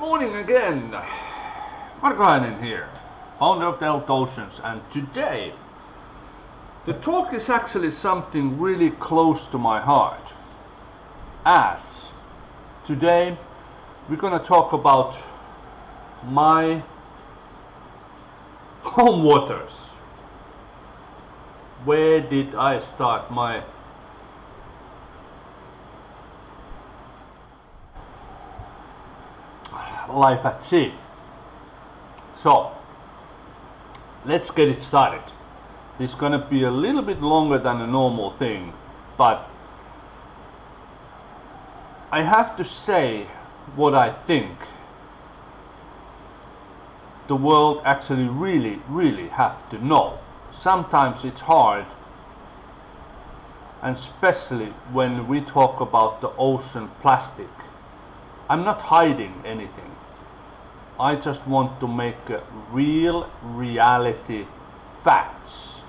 morning again. Marko here, founder of Delta Oceans, and today the talk is actually something really close to my heart, as today we're gonna talk about my home waters. Where did I start my life at sea? So let's get it started. It's gonna be a little bit longer than a normal thing, but I have to say what I think the world actually really have to know. Sometimes it's hard, and especially when we talk about the ocean plastic. I'm not hiding anything. I just want to make a real reality facts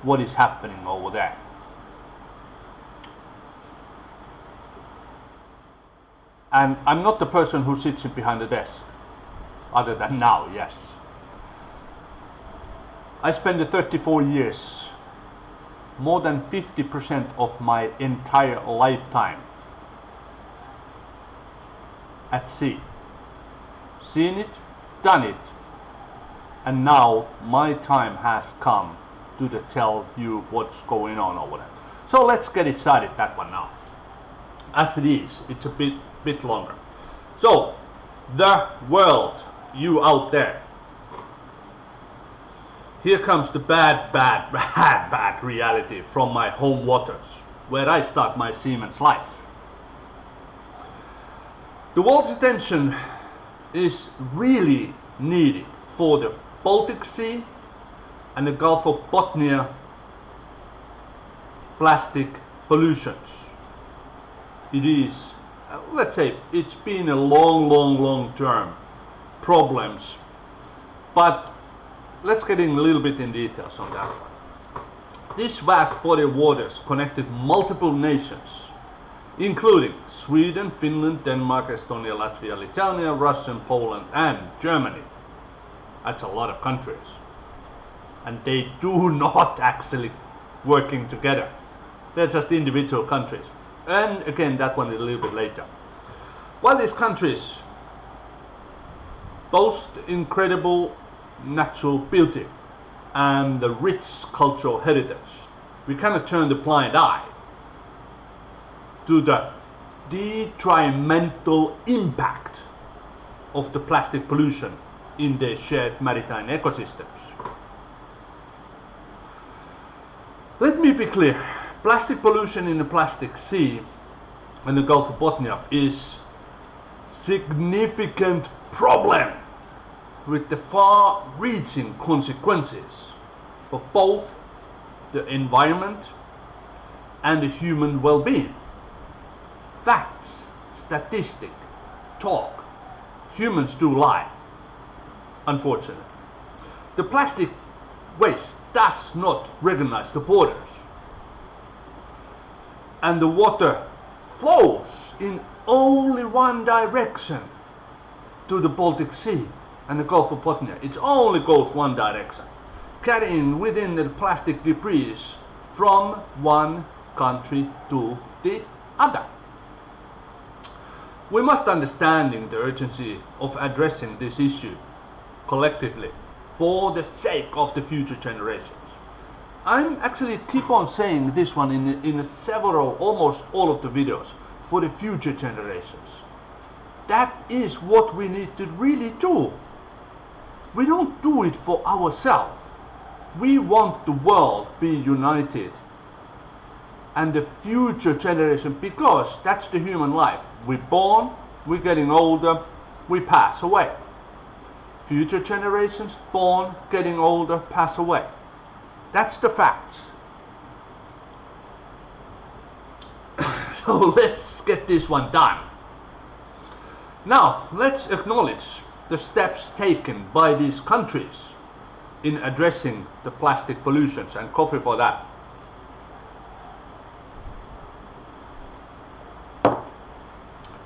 what is happening over there. And I'm not the person who sits behind the desk, other than now, yes. I spent 34 years, more than 50% of my entire lifetime at sea. Seen it, done it, and now my time has come to tell you what's going on over there. So let's get it started, that one now. As it is, it's a bit longer. So, the world, you out there. Here comes the bad reality from my home waters, where I start my seaman's life. The world's attention is really needed for the Baltic Sea and the Gulf of Bothnia plastic pollutions. It is, let's say, it's been a long term problems, but let's get in a little bit in details on that one. This vast body of waters connected multiple nations, including Sweden, Finland, Denmark, Estonia, Latvia, Lithuania, Russia, Poland, and Germany. That's a lot of countries. And they do not actually working together. They're just individual countries. And again, that one is a little bit later. While these countries boast incredible natural beauty and the rich cultural heritage, we cannot turn the blind eye to the detrimental impact of the plastic pollution in their shared maritime ecosystems. Let me be clear, plastic pollution in the plastic sea and the Gulf of Bothnia is significant problem with the far-reaching consequences for both the environment and the human well-being. Facts, statistic, talk. Humans do lie, unfortunately. The plastic waste does not recognize the borders, and the water flows in only one direction to the Baltic Sea and the Gulf of Bothnia. It only goes one direction, carrying within the plastic debris from one country to the other. We must understand the urgency of addressing this issue collectively for the sake of the future generations. I'm actually keep on saying this one in several, almost all of the videos, for the future generations. That is what we need to really do. We don't do it for ourselves. We want the world be united and the future generation, because that's the human life. We're born, we're getting older, we pass away. Future generations born, getting older, pass away. That's the facts. So let's get this one done. Now let's acknowledge the steps taken by these countries in addressing the plastic pollutions, and coffee for that.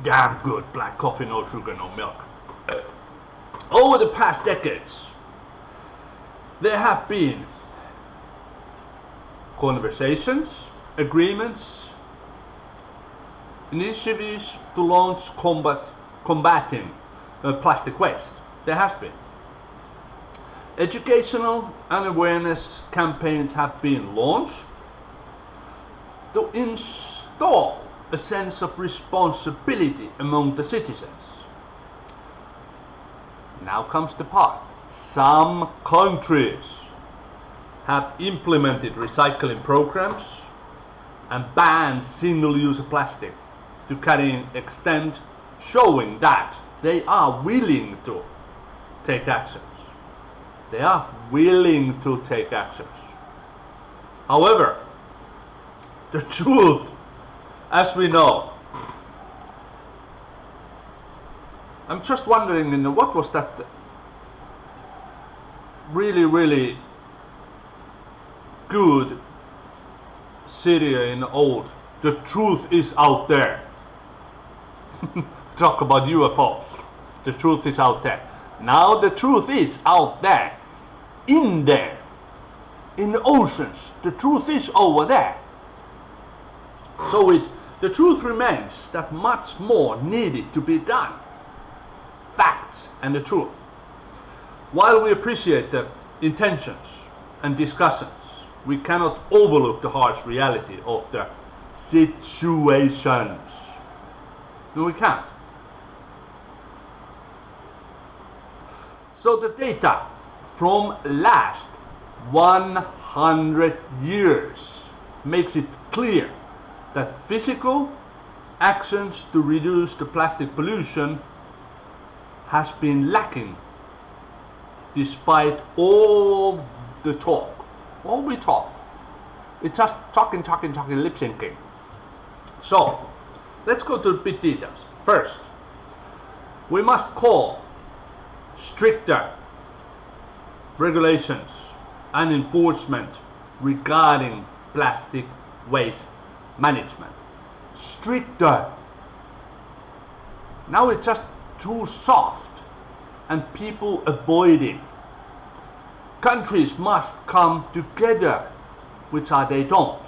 Damn good black coffee, no sugar, no milk. Over the past decades, there have been conversations, agreements, initiatives to launch combating plastic waste. There has been. Educational and awareness campaigns have been launched to install a sense of responsibility among the citizens. Now comes the part. Some countries have implemented recycling programs and banned single-use plastic to carrying extent, showing that they are willing to take actions. They are willing to take actions. However, the truth, as we know, I'm just wondering, what was that really good Syria in old? The truth is out there. Talk about UFOs. The truth is out there. Now the truth is out there. In there. In the oceans. The truth is over there. So the truth remains that much more needed to be done. Facts and the truth. While we appreciate the intentions and discussions, we cannot overlook the harsh reality of the situations. No, we can't. So the data from last 100 years makes it clear that physical actions to reduce the plastic pollution has been lacking despite all the talk. All we talk. It's just talking, lip syncing. So, let's go to the bit details. First, we must call stricter regulations and enforcement regarding plastic waste management. Stricter. Now it's just too soft and people avoiding. Countries must come together, which they don't,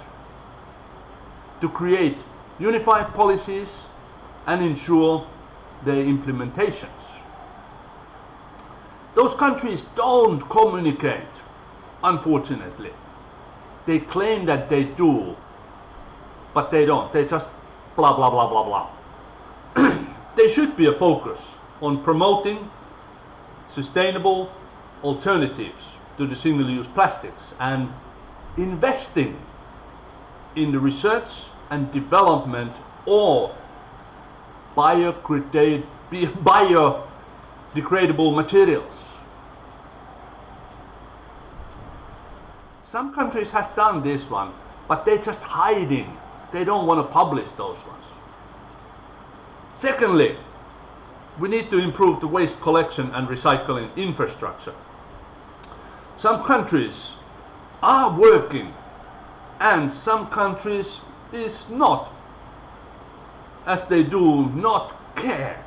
to create unified policies and ensure their implementations. Those countries don't communicate, unfortunately. They claim that they do, but they don't. They just blah blah blah blah blah. There should be a focus on promoting sustainable alternatives to the single-use plastics and investing in the research and development of biodegradable materials. Some countries has done this one, but they're just hiding. They don't want to publish those ones. Secondly, we need to improve the waste collection and recycling infrastructure. Some countries are working and some countries is not, as they do not care.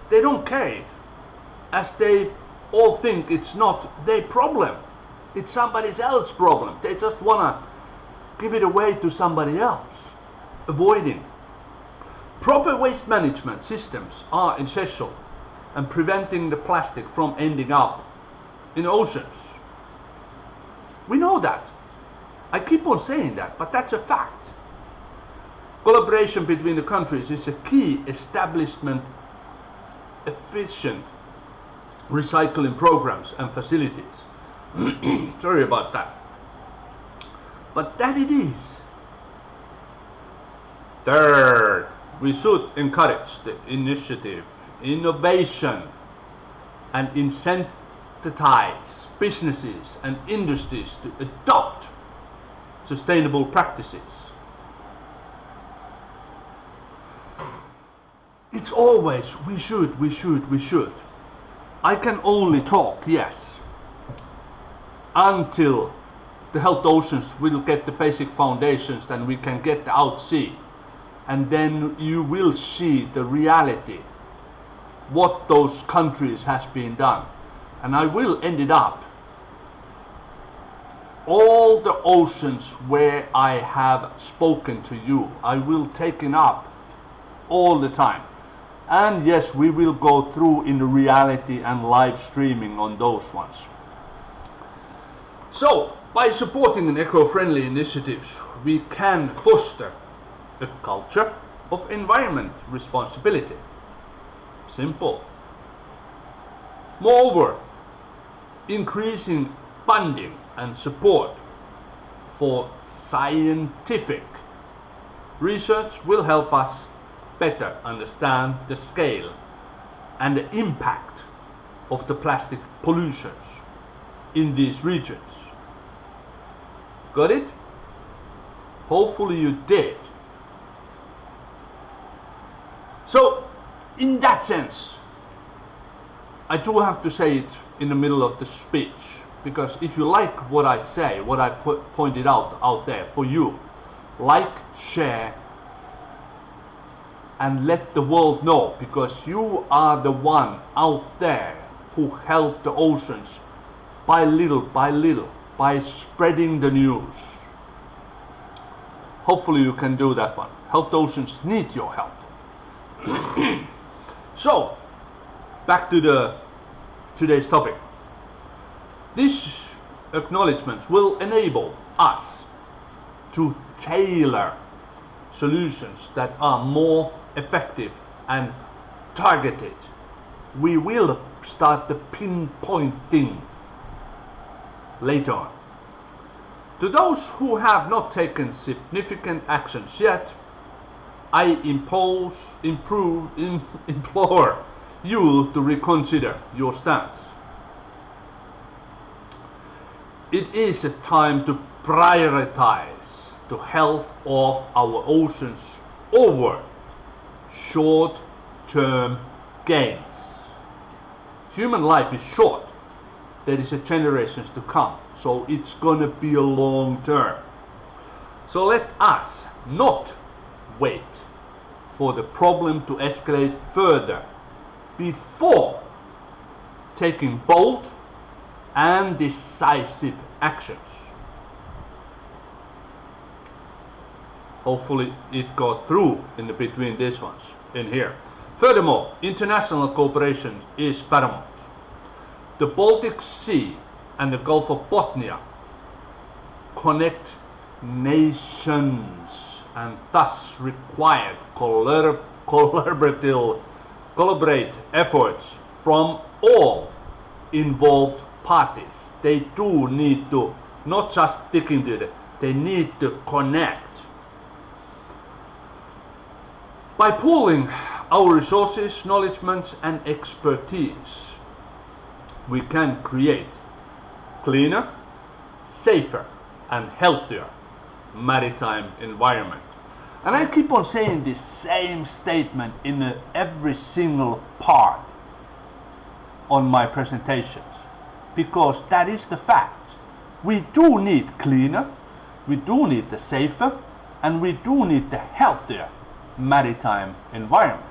They don't care it, as they all think it's not their problem. It's somebody else's problem. They just want to give it away to somebody else, avoiding. Proper waste management systems are essential and preventing the plastic from ending up in oceans. We know that. I keep on saying that, but that's a fact. Collaboration between the countries is a key establishment efficient recycling programs and facilities. Sorry about that. But that it is. Third, we should encourage the initiative, innovation, and incentivize businesses and industries to adopt sustainable practices. It's always we should. I can only talk, yes, until the health oceans will get the basic foundations, then we can get out sea. And then you will see the reality what those countries has been done. And I will end it up all the oceans where I have spoken to you. I will take it up all the time. And yes, we will go through in reality and live streaming on those ones. So, by supporting an eco-friendly initiatives, we can foster a culture of environment responsibility. Simple. Moreover, increasing funding and support for scientific research will help us better understand the scale and the impact of the plastic pollutions in these regions. Got it? Hopefully you did. So, in that sense, I do have to say it in the middle of the speech, because if you like what I say, what I pointed out there for you, like, share, and let the world know, because you are the one out there who help the oceans by little, by spreading the news. Hopefully you can do that one. Help the oceans need your help. So, back to today's topic. These acknowledgements will enable us to tailor solutions that are more effective and targeted. We will start the pinpointing later on. To those who have not taken significant actions yet, I implore you to reconsider your stance. It is a time to prioritize the health of our oceans over short-term gains. Human life is short. There is a generations to come, so it's gonna be a long term. So let us not wait for the problem to escalate further before taking bold and decisive actions. Hopefully it got through in the between these ones in here. Furthermore, international cooperation is paramount. The Baltic Sea and the Gulf of Bothnia connect nations and thus require collaborate efforts from all involved parties. They do need to not just stick into it, they need to connect. By pooling our resources, knowledge and expertise, we can create cleaner, safer and healthier maritime environment. And I keep on saying this same statement in every single part on my presentations, because that is the fact. We do need cleaner, we do need the safer, and we do need the healthier maritime environment.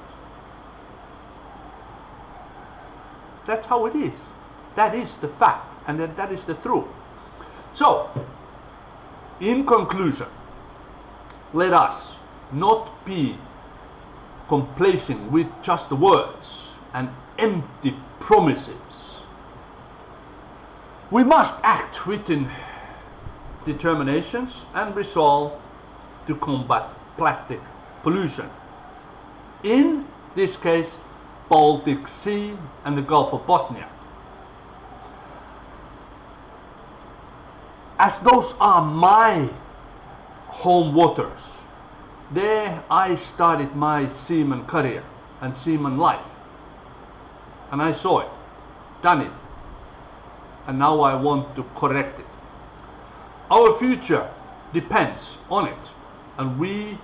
That's how it is. That is the fact, and that is the truth. So, in conclusion, let us not be complacent with just the words and empty promises. We must act within determinations and resolve to combat plastic pollution. In this case, Baltic Sea and the Gulf of Bothnia. As those are my home waters, there I started my seaman career and seaman life. And I saw it, done it, and now I want to correct it. Our future depends on it, and we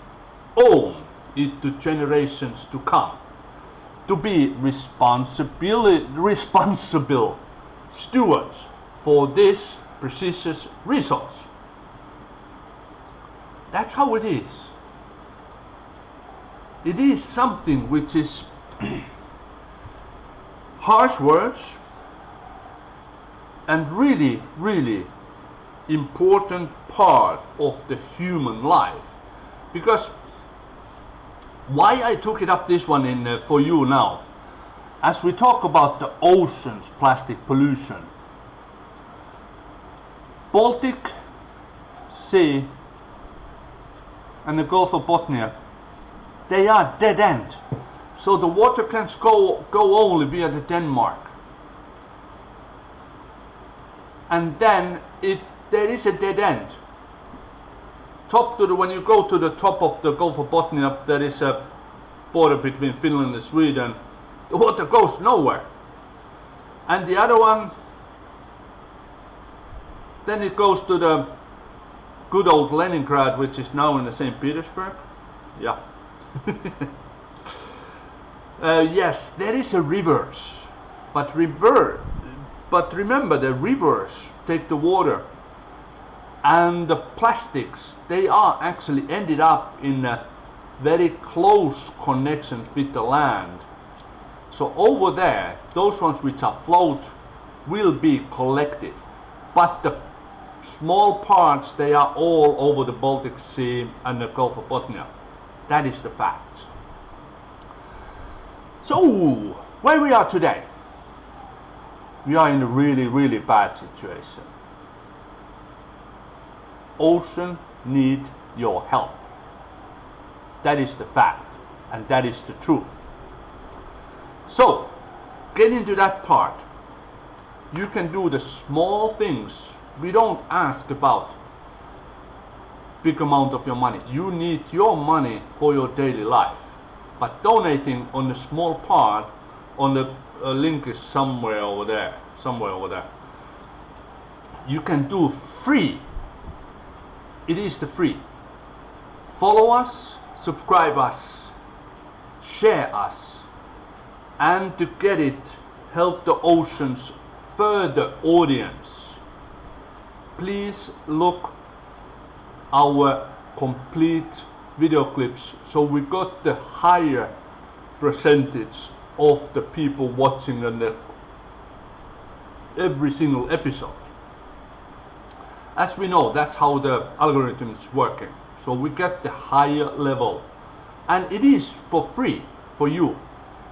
own it to generations to come, to be responsible stewards for this precious resource. That's how it is. It is something which is harsh words and really, really important part of the human life. Because why I took it up this one in for you now, as we talk about the oceans plastic pollution, Baltic Sea and the Gulf of Bothnia, they are dead end. So the water can go only via the Denmark. And then there is a dead end. When you go to the top of the Gulf of Bothnia, there is a border between Finland and Sweden. The water goes nowhere. And the other one, then it goes to the good old Leningrad, which is now in the St. Petersburg. Yeah. Yes, there is a rivers, but remember the rivers take the water, and the plastics, they are actually ended up in very close connections with the land. So over there, those ones which are float will be collected, but the small parts, they are all over the Baltic Sea and the Gulf of Bothnia. That is the fact. So, where we are today, we are in a really, really bad situation. Ocean need your help. That is the fact, and that is the truth. So, get into that part. You can do the small things. We don't ask about big amount of your money. You need your money for your daily life. But donating on the small part, on the link is somewhere over there. You can do free. It is the free. Follow us, subscribe us, share us, and to get it, help the oceans further audience. Please look our complete video clips, so we got the higher percentage of the people watching on every single episode. As we know, that's how the algorithm is working. So we get the higher level, and it is for free for you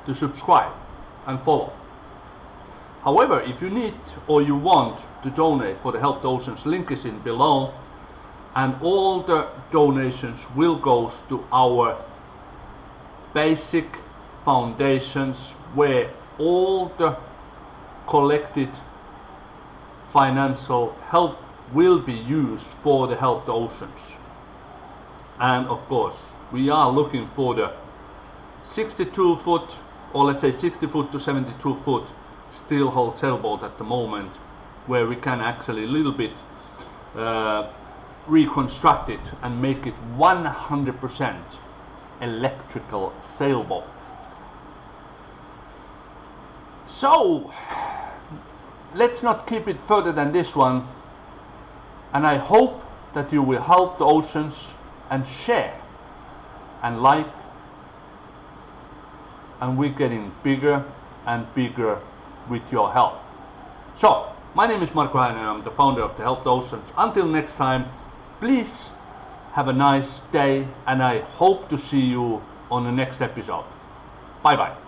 to subscribe and follow. However, if you need or you want to donate for the Help the Oceans, link is in below, and all the donations will go to our basic foundations, where all the collected financial help will be used for the Help the Oceans. And of course, we are looking for the 62 foot, or let's say 60 foot to 72 foot steel hull sailboat at the moment, where we can actually a little bit reconstruct it and make it 100% electrical sailboat. So let's not keep it further than this one, and I hope that you will help the oceans and share and like, and we're getting bigger and bigger with your help. So my name is Marko Häinen, I'm the founder of the Help the Oceans. Until next time, please have a nice day, and I hope to see you on the next episode. Bye bye.